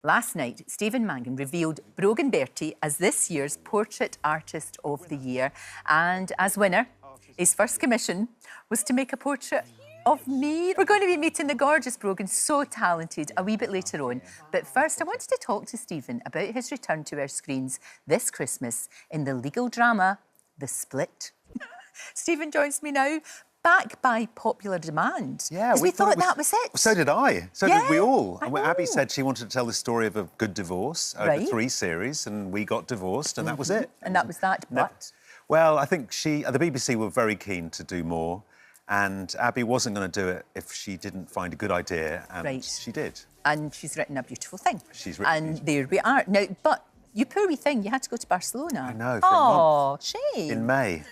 Last night, Stephen Mangan revealed Brogan Bertie as this year's Portrait Artist of the Year. And as winner, his first commission was to make a portrait of me. We're going to be meeting the gorgeous Brogan, so talented, a wee bit later on. But first, I wanted to talk to Stephen about his return to our screens this Christmas in the legal drama, The Split. Stephen joins me now. Back by popular demand. Yeah, we thought that was it. So did I. So did we all. I know. Abby said she wanted to tell the story of a good divorce over 3 series, and we got divorced, and that was it. And that was that, but... Well, I think the BBC were very keen to do more, and Abby wasn't going to do it if she didn't find a good idea, and she did. And she's written a beautiful thing. She's written... And there we are. Now, but you poor wee thing, you had to go to Barcelona. I know, for a month. Oh, shame. In May.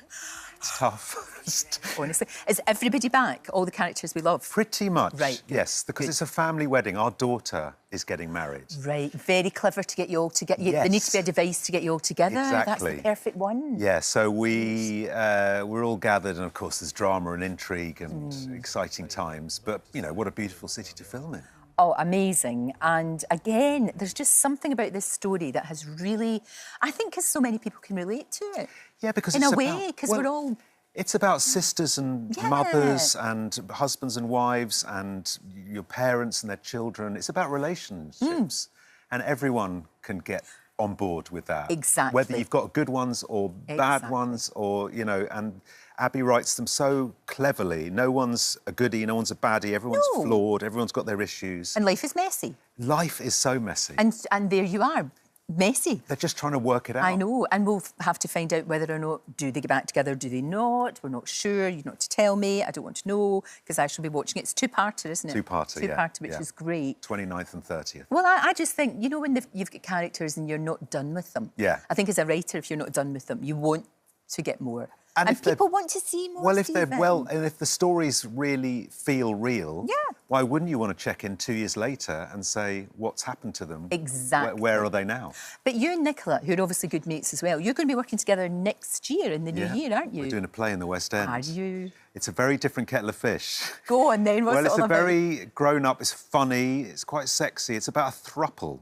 It's tough. Honestly. Is everybody back? All the characters we love? Pretty much, right. Yes, because it's a family wedding. Our daughter is getting married. Right, very clever to get you all together. Yes. There needs to be a device to get you all together. Exactly. That's the perfect one. Yeah, so we're all gathered, and of course there's drama and intrigue and exciting times. But, you know, what a beautiful city to film in. Oh, amazing. And again, there's just something about this story that has really... I think because so many people can relate to it. Yeah, because in it's a way, because we're all... It's about sisters and mothers and husbands and wives and your parents and their children. It's about relationships. And everyone can get on board with that. Exactly. Whether you've got good ones or bad ones or, you know, and Abby writes them so cleverly. No one's a goodie, no one's a baddie. Everyone's flawed, everyone's got their issues. And life is messy. Life is so messy. And there you are. Messy. They're just trying to work it out. I know, and we'll have to find out whether or not do they get back together, do they not? We're not sure. You're not to tell me. I don't want to know because I shall be watching it. It's two-parter, isn't it? Two-parter, yeah. Two-parter, which is great. 29th and 30th. Well, I just think, you know, when you've got characters and you're not done with them. Yeah. I think as a writer, if you're not done with them, you want to get more. And people want to see more. Well, if the stories really feel real, why wouldn't you want to check in 2 years later and say what's happened to them? Exactly. Where are they now? But you and Nicola, who are obviously good mates as well, you're going to be working together next year in the new year, aren't you? We're doing a play in the West End. Are you? It's a very different kettle of fish. Go on then. What's it all about? Well, it's a very grown-up. It's funny. It's quite sexy. It's about a throuple.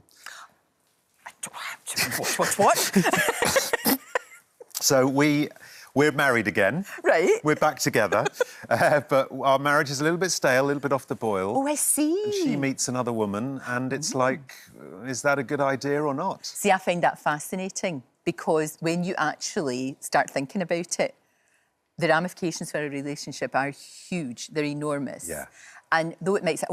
What? So we're married again. Right. We're back together. But our marriage is a little bit stale, a little bit off the boil. Oh, I see. And she meets another woman, and it's like, is that a good idea or not? See, I find that fascinating because when you actually start thinking about it, the ramifications for a relationship are huge. They're enormous. Yeah. And though it makes it,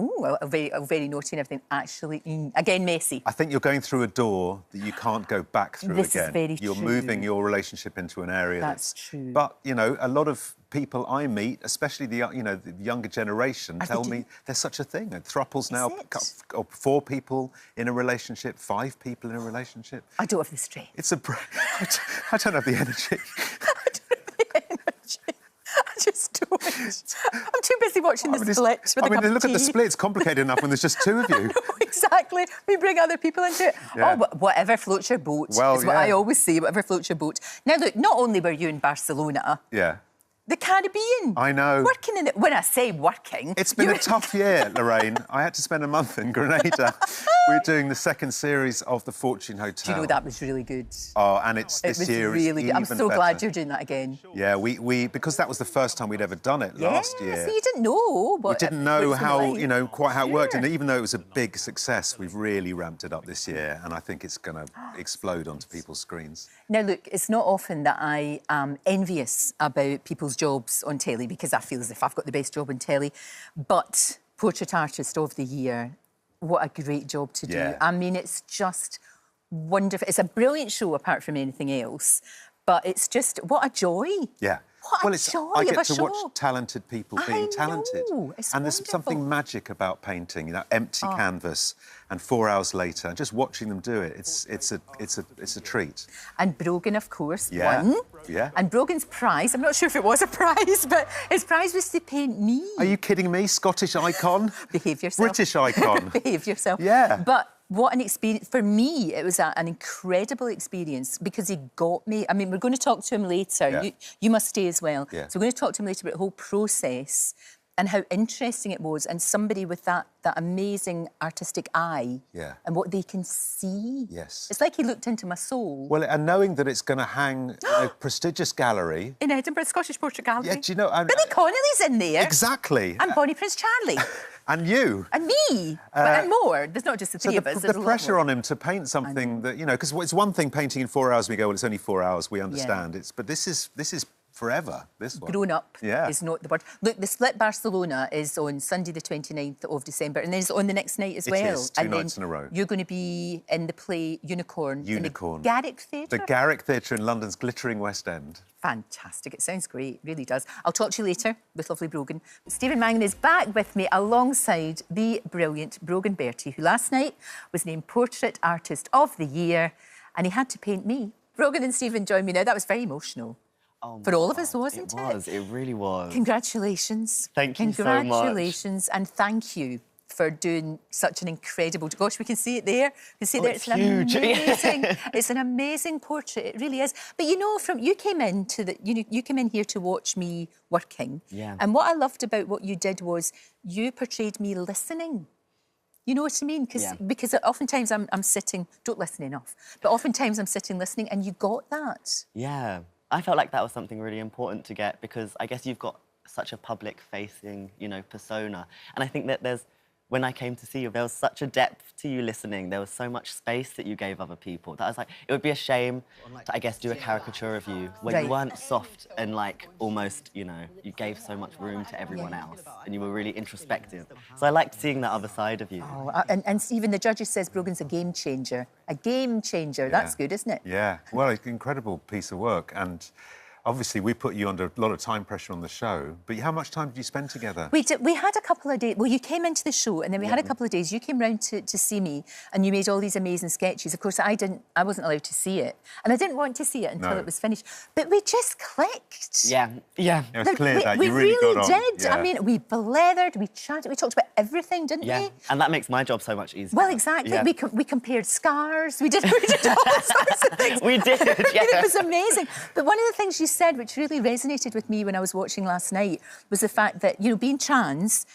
very naughty and everything, actually, again, messy. I think you're going through a door that you can't go back through this again. Is very you're true. Moving your relationship into an area that's true. But, you know, a lot of people I meet, especially the younger generation, tell me there's such a thing. Thruples now, 4 people in a relationship, 5 people in a relationship. I don't have the strength. It's I don't have the energy. I just don't. I'm too busy watching the Split. Look at the Split. It's complicated enough when there's just 2 of you. Exactly. We bring other people into it. Yeah. Oh, whatever floats your boat is what I always say, whatever floats your boat. Now, look, not only were you in Barcelona... Yeah. The Caribbean. I know. Working in it. When I say working... It's been a tough year, Lorraine. I had to spend a month in Grenada. We're doing the 2nd series of The Fortune Hotel. Do you know, that was really good. Oh, and this year really good. I'm so glad you're doing that again. Yeah, because that was the first time we'd ever done it last year. So you didn't know. We didn't know quite how it worked. And even though it was a big success, we've really ramped it up this year. And I think it's going to explode onto people's screens. Now, look, it's not often that I am envious about people's jobs on telly because I feel as if I've got the best job on telly. But Portrait Artist of the Year, what a great job to do. Yeah. I mean, it's just wonderful. It's a brilliant show apart from anything else, but it's just, what a joy. Yeah. What a joy I of a get to show. watch talented people being talented. And there's something magic about painting, you know, empty canvas, and 4 hours later, just watching them do it. It's a treat. And Brogan, of course, won. Yeah. And Brogan's prize, I'm not sure if it was a prize, but his prize was to paint me. Are you kidding me? Scottish icon? Behave yourself. British icon. Behave yourself. Yeah. But what an experience. For me, it was an incredible experience because he got me. I mean, we're going to talk to him later. Yeah. You must stay as well. Yeah. So we're going to talk to him later about the whole process. and how interesting it was, and somebody with that amazing artistic eye, and what they can see. Yes. It's like he looked into my soul. Well, and knowing that it's going to hang in a prestigious gallery. In Edinburgh, Scottish Portrait Gallery. Yeah, do you know... Billy Connolly's in there. Exactly. And Bonnie Prince Charlie. And you. And me. And more. There's not just the three of us. The pressure on him to paint something that, you know, because it's one thing painting in 4 hours, we go, well, it's only 4 hours, we understand. But this is forever, this one. Grown up is not the word. Look, the Split Barcelona is on Sunday the 29th of December, and then it's on the next night as well. It is, two nights in a row. You're going to be in the play Unicorn. Unicorn. In the Garrick Theatre? The Garrick Theatre in London's glittering West End. Fantastic. It sounds great. It really does. I'll talk to you later with lovely Brogan. Stephen Mangan is back with me alongside the brilliant Brogan Bertie, who last night was named Portrait Artist of the Year, and he had to paint me. Brogan and Stephen join me now. That was very emotional. Oh for all of us, wasn't it? It was. It really was. Congratulations. Thank you so much. Congratulations, and thank you for doing such an incredible... Gosh, we can see it there. We can see it there. It's huge. It's an amazing portrait. It really is. But you know, you came in here to watch me working. Yeah. And what I loved about what you did was you portrayed me listening. You know what I mean? Because oftentimes I'm sitting... Don't listen enough. But oftentimes I'm sitting listening, and you got that. Yeah. I felt like that was something really important to get, because I guess you've got such a public-facing, you know, persona. And I think that when I came to see you, there was such a depth to you listening. There was so much space that you gave other people that I was like, it would be a shame to, I guess, do a caricature of you where you weren't soft and, like, almost, you know, you gave so much room to everyone else and you were really introspective. So I liked seeing that other side of you. Oh, and even the judges says Brogan's a game changer. A game changer. That's good, isn't it? Yeah. Well, it's an incredible piece of work, and obviously, we put you under a lot of time pressure on the show, but how much time did you spend together? We had a couple of days. Well, you came into the show, and then we had a couple of days. You came round to see me, and you made all these amazing sketches. Of course, I wasn't allowed to see it, and I didn't want to see it until it was finished. But we just clicked. Yeah. It was clear that we you really got on. did. Yeah. I mean, we blathered, we chatted, we talked about everything, didn't we? Yeah, and that makes my job so much easier. Well, exactly. Yeah. We compared scars. We did all sorts of things. We did, yeah. It was amazing. But one of the things you said, which really resonated with me when I was watching last night, was the fact that, you know, being trans,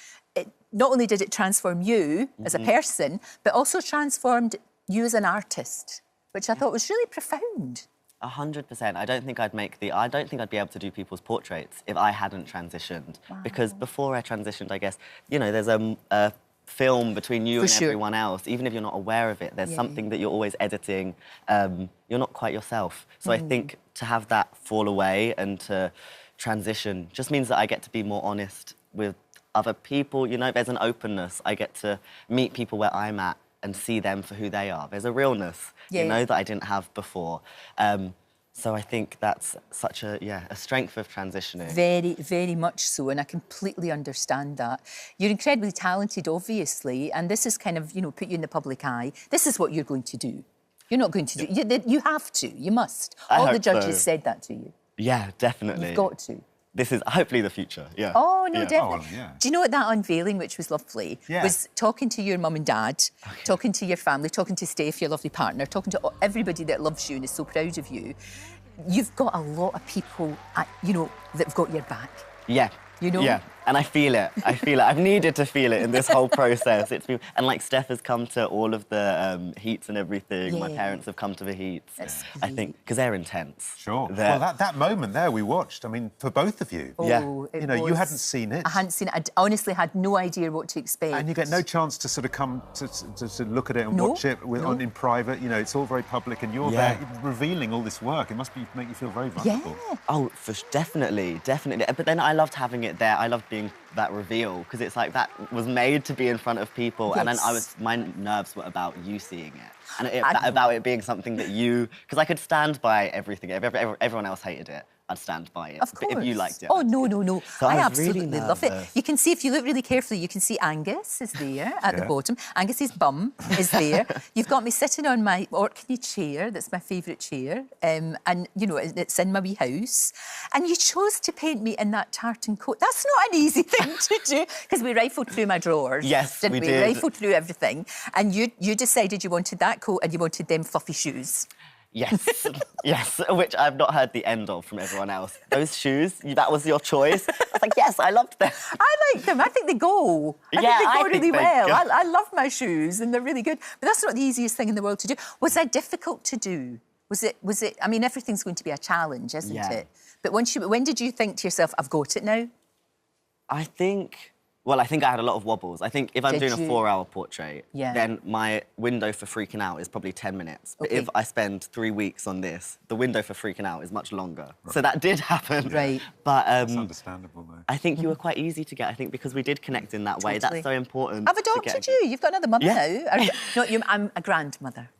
not only did it transform you as a person, but also transformed you as an artist, which I thought was really profound. 100%. I don't think I'd be able to do people's portraits if I hadn't transitioned. Wow. Because before I transitioned, I guess, you know, there's a film between you and everyone else. Even if you're not aware of it, there's something that you're always editing. You're not quite yourself. So I think to have that fall away and to transition just means that I get to be more honest with other people. You know, there's an openness. I get to meet people where I'm at and see them for who they are. There's a realness, you know, that I didn't have before. So I think that's such a strength of transitioning. Very, very much so, and I completely understand that. You're incredibly talented, obviously, and this is kind of, you know, put you in the public eye. This is what you're going to do. You're not going to do... You have to. You must. All the judges said that to you. Yeah, definitely. You've got to. This is hopefully the future, yeah. Oh, no, definitely. Oh, yeah. Do you know what that unveiling, which was lovely, was talking to your mum and dad, talking to your family, talking to Steph, your lovely partner, talking to everybody that loves you and is so proud of you. You've got a lot of people, you know, that have got your back. Yeah. You know? Yeah, and I feel it. I feel it. I've needed to feel it in this whole process. It's been, and like Steph has come to all of the heats and everything. Yeah. My parents have come to the heats. That's I think because they're intense. Sure. Well, that moment there we watched. I mean, for both of you. Oh, you know, you hadn't seen it. I hadn't seen it. I honestly had no idea what to expect. And you get no chance to sort of come to look at it and watch it in private. You know, it's all very public, and you're there revealing all this work. It must make you feel very vulnerable. Yeah. Oh, definitely. But then I loved having it there. I loved being that reveal because it's like that was made to be in front of people, and then my nerves were about you seeing it, and about it being something that you, because I could stand by everything. If everyone else hated it, I'd stand by it. Of course. But if you liked it, oh no! So I was absolutely really love it. You can see, if you look really carefully, you can see Angus is there at the bottom. Angus's bum is there. You've got me sitting on my Orkney chair. That's my favourite chair, and you know it's in my wee house. And you chose to paint me in that tartan coat. That's not an easy thing to do because we rifled through my drawers. Yes, didn't we we? did. Rifled through everything, and you decided you wanted that coat and you wanted them fluffy shoes. Yes, yes, which I've not heard the end of from everyone else. Those shoes, that was your choice. I was like, yes, I loved them. I like them. I think they go. I think they go really well. I love my shoes and they're really good. But that's not the easiest thing in the world to do. Was that difficult to do? Was it? I mean, everything's going to be a challenge, isn't it? But when did you think to yourself, I've got it now? I think I had a lot of wobbles. I think if I'm doing a 4-hour portrait, then my window for freaking out is probably 10 minutes. But if I spend 3 weeks on this, the window for freaking out is much longer. Right. So that did happen. Right. But that's understandable, though. I think you were quite easy to get, I think, because we did connect in that way. That's so important. I've adopted you. You've got another mum now. I'm a grandmother.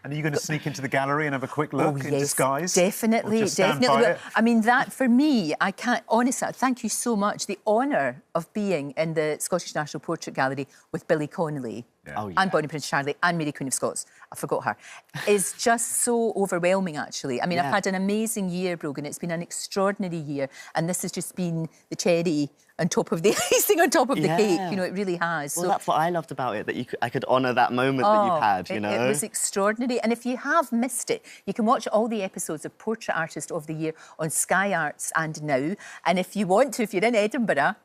And are you going to sneak into the gallery and have a quick look in disguise? Definitely, definitely. I mean, that, for me, I can't... Honestly, thank you so much. The honour of being in the Scottish National Portrait Gallery with Billy Connolly and Bonnie Prince Charlie and Mary Queen of Scots, I forgot her, is just so overwhelming, actually. I mean, I've had an amazing year, Brogan. It's been an extraordinary year, and this has just been the cherry on top of the icing on top of the cake. You know, it really has. Well, that's what I loved about it, that I could honour that moment that you've had, you know? It was extraordinary. And if you have missed it, you can watch all the episodes of Portrait Artist of the Year on Sky Arts and Now. And if you want to, if you're in Edinburgh,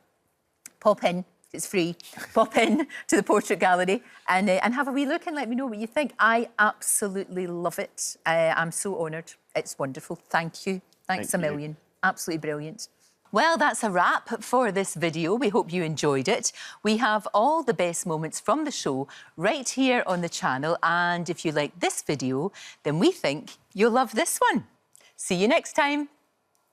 pop in. It's free. Pop in to the Portrait Gallery and have a wee look and let me know what you think. I absolutely love it. I'm so honoured. It's wonderful. Thank you. Thanks a million. Absolutely brilliant. Well, that's a wrap for this video. We hope you enjoyed it. We have all the best moments from the show right here on the channel. And if you like this video, then we think you'll love this one. See you next time.